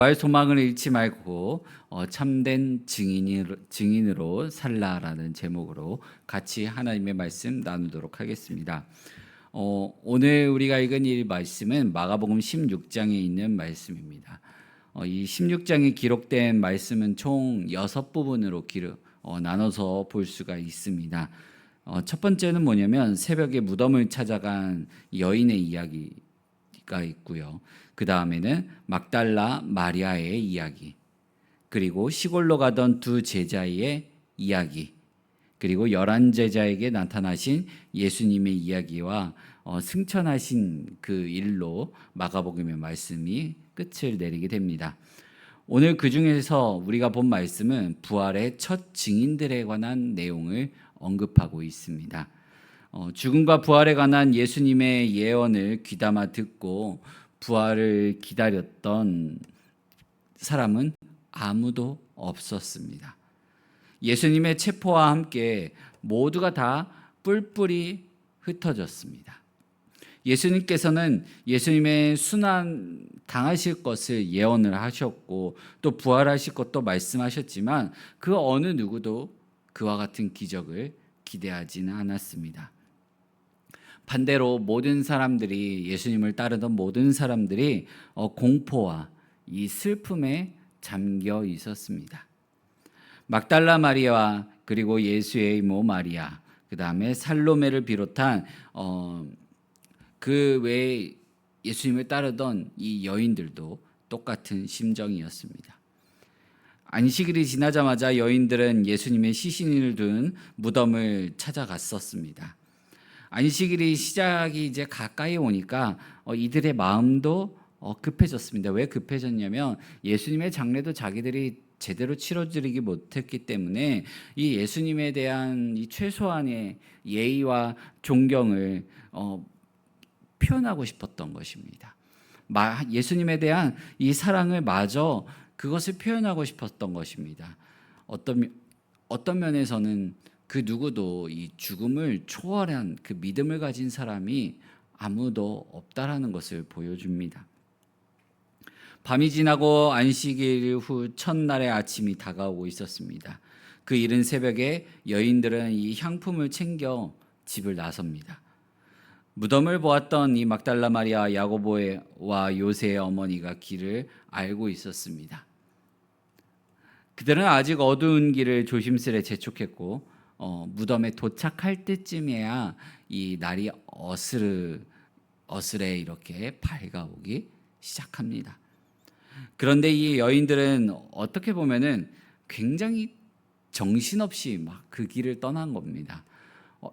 부활 소망을 잃지 말고 참된 증인으로 살라라는 제목으로 같이 하나님의 말씀 나누도록 하겠습니다. 오늘 우리가 읽은 이 말씀은 마가복음 16장에 있는 말씀입니다. 이 16장에 기록된 말씀은 총 6부분으로 나눠서 볼 수가 있습니다. 첫 번째는 뭐냐면 새벽에 무덤을 찾아간 여인의 이야기가 있고요. 그 다음에는 막달라 마리아의 이야기, 그리고 시골로 가던 두 제자의 이야기, 그리고 11제자에게 나타나신 예수님의 이야기와 승천하신 그 일로 마가복음의 말씀이 끝을 내리게 됩니다. 오늘 그 중에서 우리가 본 말씀은 부활의 첫 증인들에 관한 내용을 언급하고 있습니다. 죽음과 부활에 관한 예수님의 예언을 귀담아 듣고 부활을 기다렸던 사람은 아무도 없었습니다. 예수님의 체포와 함께 모두가 다 뿔뿔이 흩어졌습니다. 예수님께서는 예수님의 순환 당하실 것을 예언을 하셨고 또 부활하실 것도 말씀하셨지만 그 어느 누구도 그와 같은 기적을 기대하지는 않았습니다. 반대로 모든 사람들이, 예수님을 따르던 모든 사람들이 공포와 이 슬픔에 잠겨 있었습니다. 막달라 마리아와 그리고 예수의 이모 마리아, 그 다음에 살로메를 비롯한 그 외에 예수님을 따르던 이 여인들도 똑같은 심정이었습니다. 안식일이 지나자마자 여인들은 예수님의 시신을 둔 무덤을 찾아갔었습니다. 안식일이 시작이 이제 가까이 오니까 이들의 마음도 급해졌습니다. 왜 급해졌냐면 예수님의 장례도 자기들이 제대로 치러드리지 못했기 때문에 이 예수님에 대한 이 최소한의 예의와 존경을 표현하고 싶었던 것입니다. 예수님에 대한 이 사랑을 마저 그것을 표현하고 싶었던 것입니다. 어떤 면에서는 그 누구도 이 죽음을 초월한 그 믿음을 가진 사람이 아무도 없다라는 것을 보여줍니다. 밤이 지나고 안식일 후 첫날의 아침이 다가오고 있었습니다. 그 이른 새벽에 여인들은 이 향품을 챙겨 집을 나섭니다. 무덤을 보았던 이 막달라 마리아, 야고보와 요새의 어머니가 길을 알고 있었습니다. 그들은 아직 어두운 길을 조심스레 재촉했고 무덤에 도착할 때쯤에야 이 날이 어스레 이렇게 밝아오기 시작합니다. 그런데 이 여인들은 어떻게 보면은 굉장히 정신없이 막 그 길을 떠난 겁니다.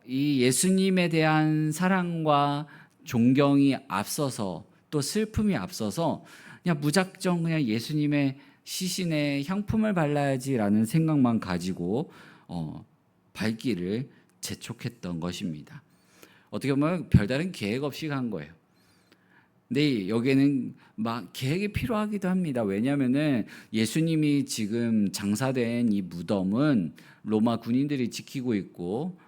이 예수님에 대한 사랑과 존경이 앞서서 또 슬픔이 앞서서 그냥 무작정 그냥 예수님의 시신에 향품을 발라야지라는 생각만 가지고 발길을 재촉했던 것입니다. 어떻게 보면 별다른 계획 없이 간 거예요. 근데 여기에는 막 계획이 필요하기도 합니다. 왜냐하면은 예수님이 지금 장사된 이 무덤은 로마 군인들이 지키고 있고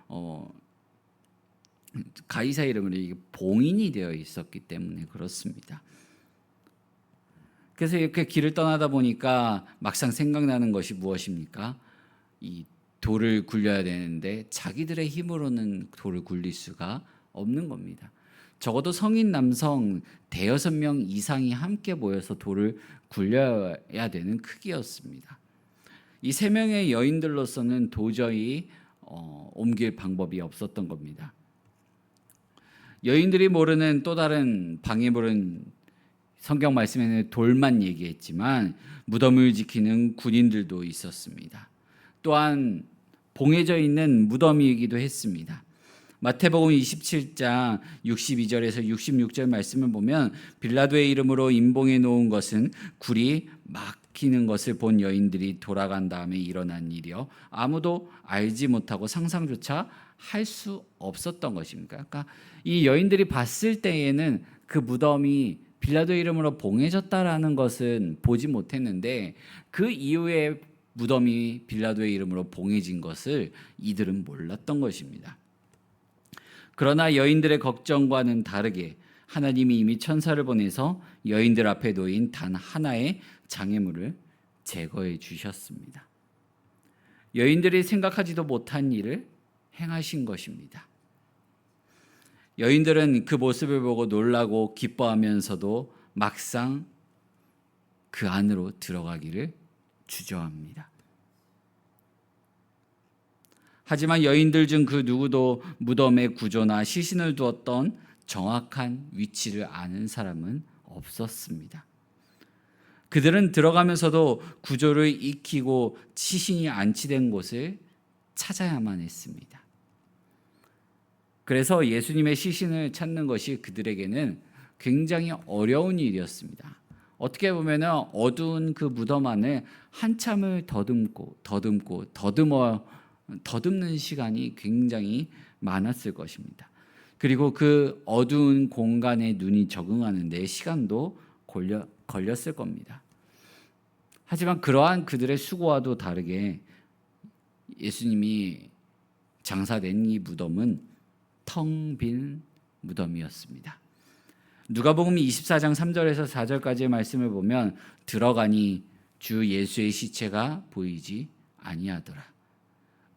가이사 이름으로 이게 봉인이 되어 있었기 때문에 그렇습니다. 그래서 이렇게 길을 떠나다 보니까 막상 생각나는 것이 무엇입니까? 이 돌을 굴려야 되는데 자기들의 힘으로는 돌을 굴릴 수가 없는 겁니다. 적어도 성인 남성 대여섯 명 이상이 함께 모여서 돌을 굴려야 되는 크기였습니다. 이 3명의 여인들로서는 도저히 옮길 방법이 없었던 겁니다. 여인들이 모르는 또 다른 방해물은 성경 말씀에는 돌만 얘기했지만 무덤을 지키는 군인들도 있었습니다. 또한 봉해져 있는 무덤이기도 했습니다. 마태복음 27장 62절에서 66절 말씀을 보면 빌라도의 이름으로 임봉해 놓은 것은 굴이 막히는 것을 본 여인들이 돌아간 다음에 일어난 일이요 아무도 알지 못하고 상상조차 할 수 없었던 것입니다. 그러니까 이 여인들이 봤을 때에는 그 무덤이 빌라도의 이름으로 봉해졌다라는 것은 보지 못했는데 그 이후에 무덤이 빌라도의 이름으로 봉해진 것을 이들은 몰랐던 것입니다. 그러나 여인들의 걱정과는 다르게 하나님이 이미 천사를 보내서 여인들 앞에 놓인 단 하나의 장애물을 제거해 주셨습니다. 여인들이 생각하지도 못한 일을 행하신 것입니다. 여인들은 그 모습을 보고 놀라고 기뻐하면서도 막상 그 안으로 들어가기를 주저합니다. 하지만 여인들 중 그 누구도 무덤의 구조나 시신을 두었던 정확한 위치를 아는 사람은 없었습니다. 그들은 들어가면서도 구조를 익히고 시신이 안치된 곳을 찾아야만 했습니다. 그래서 예수님의 시신을 찾는 것이 그들에게는 굉장히 어려운 일이었습니다. 어떻게 보면 어두운 그 무덤 안을 한참을 더듬는 시간이 굉장히 많았을 것입니다. 그리고 그 어두운 공간에 눈이 적응하는 데 시간도 걸렸을 겁니다. 하지만 그러한 그들의 수고와도 다르게 예수님이 장사된 이 무덤은 텅 빈 무덤이었습니다. 누가복음 24장 3절에서 4절까지의 말씀을 보면 들어가니 주 예수의 시체가 보이지 아니하더라.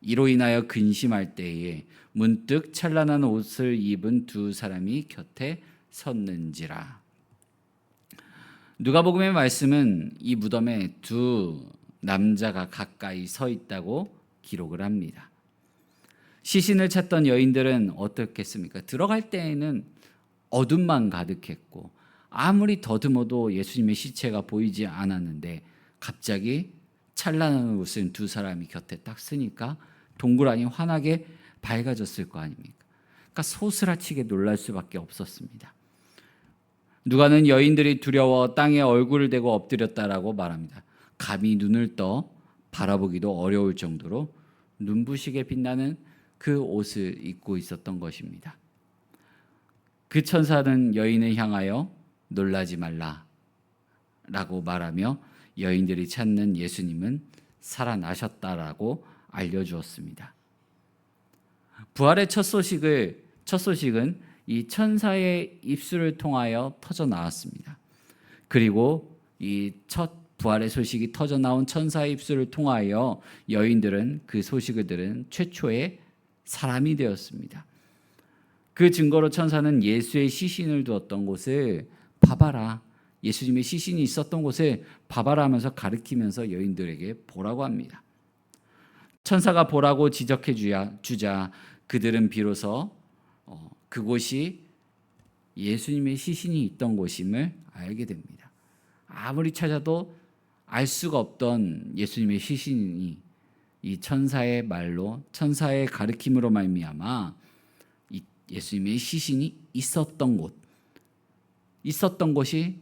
이로 인하여 근심할 때에 문득 찬란한 옷을 입은 두 사람이 곁에 섰는지라. 누가복음의 말씀은 이 무덤에 두 남자가 가까이 서 있다고 기록을 합니다. 시신을 찾던 여인들은 어떻겠습니까? 들어갈 때에는 어둠만 가득했고 아무리 더듬어도 예수님의 시체가 보이지 않았는데 갑자기 찬란한 옷을 두 사람이 곁에 딱 쓰니까 동그라니 환하게 밝아졌을 거 아닙니까? 그러니까 소스라치게 놀랄 수밖에 없었습니다. 누가는 여인들이 두려워 땅에 얼굴을 대고 엎드렸다라고 말합니다. 감히 눈을 떠 바라보기도 어려울 정도로 눈부시게 빛나는 그 옷을 입고 있었던 것입니다. 그 천사는 여인을 향하여 놀라지 말라 라고 말하며 여인들이 찾는 예수님은 살아나셨다라고 알려주었습니다. 부활의 첫 소식은 이 천사의 입술을 통하여 터져 나왔습니다. 그리고 이 첫 부활의 소식이 터져 나온 천사의 입술을 통하여 여인들은 그 소식을 들은 최초의 사람이 되었습니다. 그 증거로 천사는 예수의 시신을 두었던 곳을 봐봐라, 예수님의 시신이 있었던 곳을 봐봐라 하면서 가리키면서 여인들에게 보라고 합니다. 천사가 보라고 지적해 주자 그들은 비로소 그곳이 예수님의 시신이 있던 곳임을 알게 됩니다. 아무리 찾아도 알 수가 없던 예수님의 시신이 이 천사의 말로, 천사의 가르침으로 말미암아 이 예수님의 시신이 있었던 곳이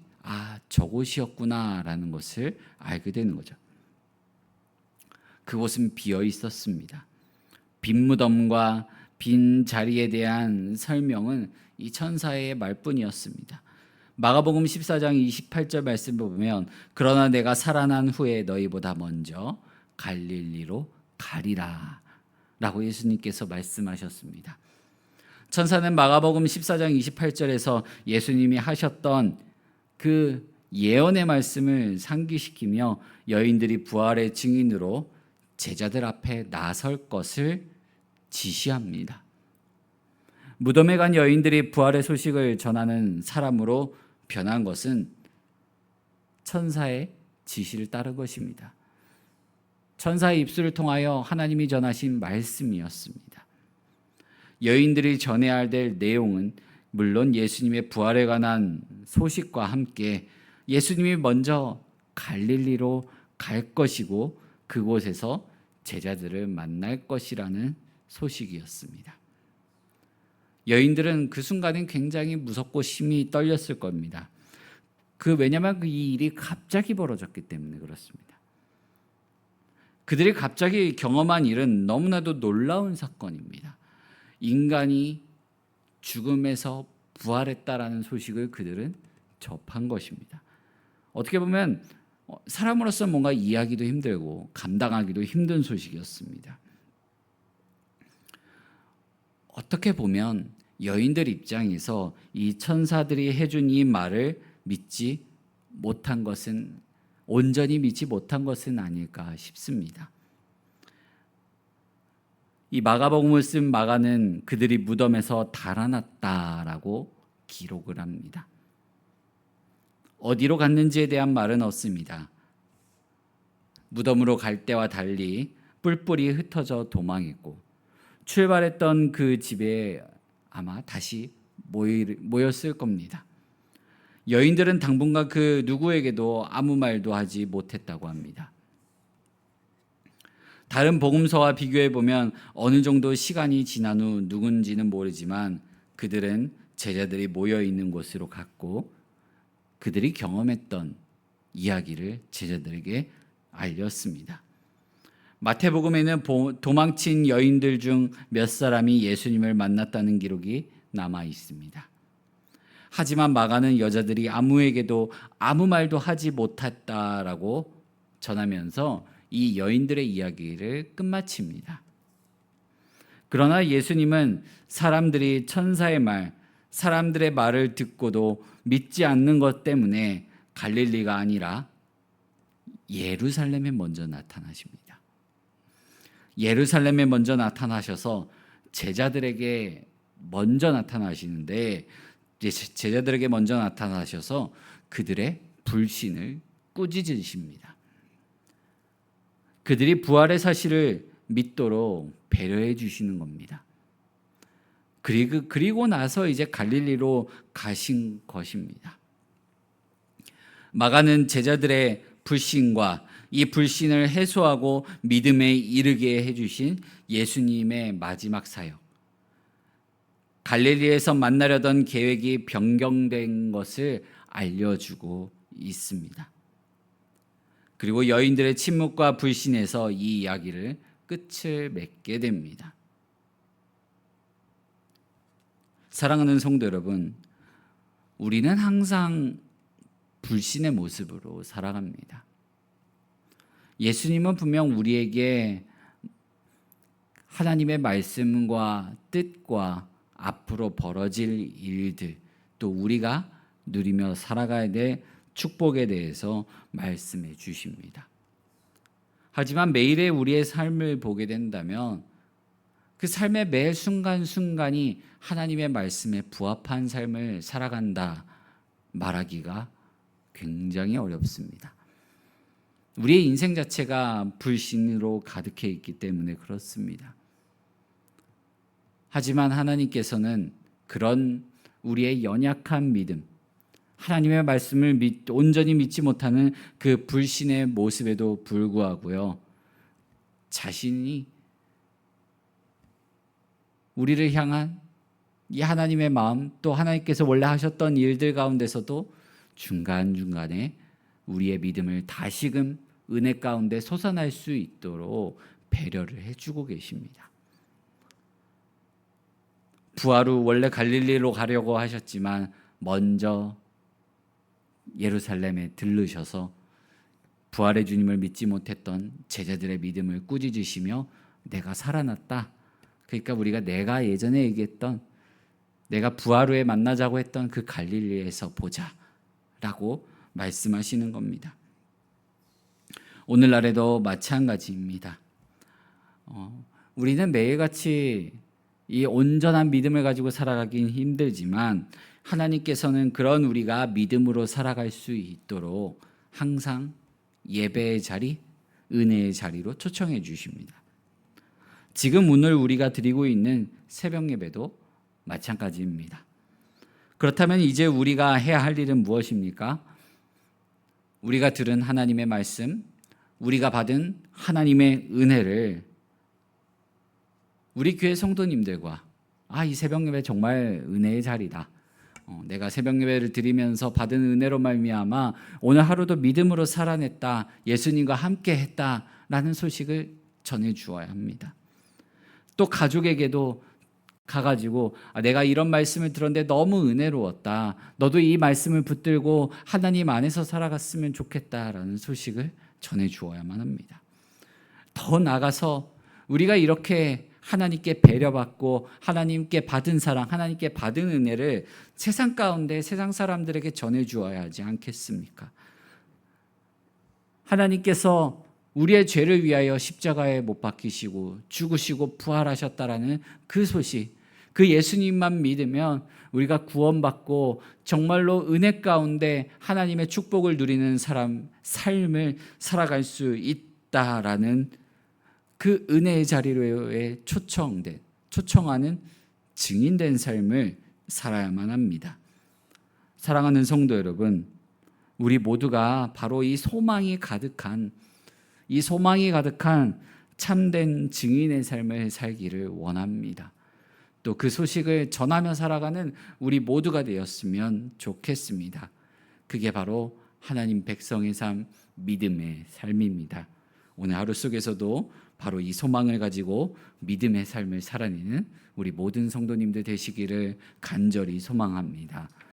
저곳이었구나라는 것을 알게 되는 거죠. 그곳은 비어 있었습니다. 빈 무덤과 빈 자리에 대한 설명은 이 천사의 말뿐이었습니다. 마가복음 14장 28절 말씀을 보면 그러나 내가 살아난 후에 너희보다 먼저 갈릴리로 가리라 라고 예수님께서 말씀하셨습니다. 천사는 마가복음 14장 28절에서 예수님이 하셨던 그 예언의 말씀을 상기시키며 여인들이 부활의 증인으로 제자들 앞에 나설 것을 지시합니다. 무덤에 간 여인들이 부활의 소식을 전하는 사람으로 변한 것은 천사의 지시를 따른 것입니다. 천사의 입술을 통하여 하나님이 전하신 말씀이었습니다. 여인들이 전해야 될 내용은 물론 예수님의 부활에 관한 소식과 함께 예수님이 먼저 갈릴리로 갈 것이고 그곳에서 제자들을 만날 것이라는 소식이었습니다. 여인들은 그 순간엔 굉장히 무섭고 심히 떨렸을 겁니다. 왜냐하면 이 일이 갑자기 벌어졌기 때문에 그렇습니다. 그들이 갑자기 경험한 일은 너무나도 놀라운 사건입니다. 인간이 죽음에서 부활했다라는 소식을 그들은 접한 것입니다. 어떻게 보면 사람으로서 뭔가 이해하기도 힘들고 감당하기도 힘든 소식이었습니다. 어떻게 보면 여인들 입장에서 이 천사들이 해준 이 말을 믿지 못한 것은 온전히 믿지 못한 것은 아닐까 싶습니다. 이 마가복음을 쓴 마가는 그들이 무덤에서 달아났다라고 기록을 합니다. 어디로 갔는지에 대한 말은 없습니다. 무덤으로 갈 때와 달리 뿔뿔이 흩어져 도망했고 출발했던 그 집에 아마 다시 모였을 겁니다. 여인들은 당분간 그 누구에게도 아무 말도 하지 못했다고 합니다. 다른 복음서와 비교해 보면 어느 정도 시간이 지난 후 누군지는 모르지만 그들은 제자들이 모여 있는 곳으로 갔고 그들이 경험했던 이야기를 제자들에게 알렸습니다. 마태복음에는 도망친 여인들 중 몇 사람이 예수님을 만났다는 기록이 남아 있습니다. 하지만 마가는 여자들이 아무에게도 아무 말도 하지 못했다라고 전하면서 이 여인들의 이야기를 끝마칩니다. 그러나 예수님은 사람들이 천사의 말, 사람들의 말을 듣고도 믿지 않는 것 때문에 갈릴리가 아니라 예루살렘에 먼저 나타나십니다. 예루살렘에 먼저 나타나셔서 제자들에게 먼저 나타나시는데 제자들에게 먼저 나타나셔서 그들의 불신을 꾸짖으십니다. 그들이 부활의 사실을 믿도록 배려해 주시는 겁니다. 그리고 나서 이제 갈릴리로 가신 것입니다. 마가는 제자들의 불신과 이 불신을 해소하고 믿음에 이르게 해주신 예수님의 마지막 사역, 갈릴리에서 만나려던 계획이 변경된 것을 알려주고 있습니다. 그리고 여인들의 침묵과 불신에서 이 이야기를 끝을 맺게 됩니다. 사랑하는 성도 여러분, 우리는 항상 불신의 모습으로 살아갑니다. 예수님은 분명 우리에게 하나님의 말씀과 뜻과 앞으로 벌어질 일들, 또 우리가 누리며 살아가야 될 축복에 대해서 말씀해 주십니다. 하지만 매일의 우리의 삶을 보게 된다면 그 삶의 매 순간순간이 하나님의 말씀에 부합한 삶을 살아간다 말하기가 굉장히 어렵습니다. 우리의 인생 자체가 불신으로 가득해 있기 때문에 그렇습니다. 하지만 하나님께서는 그런 우리의 연약한 믿음, 하나님의 말씀을 온전히 믿지 못하는 그 불신의 모습에도 불구하고요, 자신이 우리를 향한 이 하나님의 마음, 또 하나님께서 원래 하셨던 일들 가운데서도 중간중간에 우리의 믿음을 다시금 은혜 가운데 솟아날 수 있도록 배려를 해주고 계십니다. 부활 후 원래 갈릴리로 가려고 하셨지만 먼저 예루살렘에 들르셔서 부활의 주님을 믿지 못했던 제자들의 믿음을 꾸짖으시며 내가 살아났다. 그러니까 우리가 내가 예전에 얘기했던 내가 부활 후에 만나자고 했던 그 갈릴리에서 보자 라고 말씀하시는 겁니다. 오늘날에도 마찬가지입니다. 우리는 매일같이 이 온전한 믿음을 가지고 살아가긴 힘들지만 하나님께서는 그런 우리가 믿음으로 살아갈 수 있도록 항상 예배의 자리, 은혜의 자리로 초청해 주십니다. 지금 오늘 우리가 드리고 있는 새벽 예배도 마찬가지입니다. 그렇다면 이제 우리가 해야 할 일은 무엇입니까? 우리가 들은 하나님의 말씀, 우리가 받은 하나님의 은혜를 우리 교회 성도님들과 이 새벽 예배 정말 은혜의 자리다. 내가 새벽 예배를 드리면서 받은 은혜로 말미암아 오늘 하루도 믿음으로 살아냈다. 예수님과 함께 했다라는 소식을 전해 주어야 합니다. 또 가족에게도 가가지고 내가 이런 말씀을 들었는데 너무 은혜로웠다. 너도 이 말씀을 붙들고 하나님 안에서 살아갔으면 좋겠다라는 소식을 전해 주어야만 합니다. 더 나아가서 우리가 이렇게 하나님께 배려받고 하나님께 받은 사랑, 하나님께 받은 은혜를 세상 가운데 세상 사람들에게 전해 주어야 하지 않겠습니까? 하나님께서 우리의 죄를 위하여 십자가에 못 박히시고 죽으시고 부활하셨다라는 그 소식, 그 예수님만 믿으면 우리가 구원받고 정말로 은혜 가운데 하나님의 축복을 누리는 삶을 살아갈 수 있다라는 그 은혜의 자리로에 초청하는 증인된 삶을 살아야만 합니다. 사랑하는 성도 여러분, 우리 모두가 바로 이 소망이 가득한 참된 증인의 삶을 살기를 원합니다. 또 그 소식을 전하며 살아가는 우리 모두가 되었으면 좋겠습니다. 그게 바로 하나님 백성의 삶, 믿음의 삶입니다. 오늘 하루 속에서도 바로 이 소망을 가지고 믿음의 삶을 살아내는 우리 모든 성도님들 되시기를 간절히 소망합니다.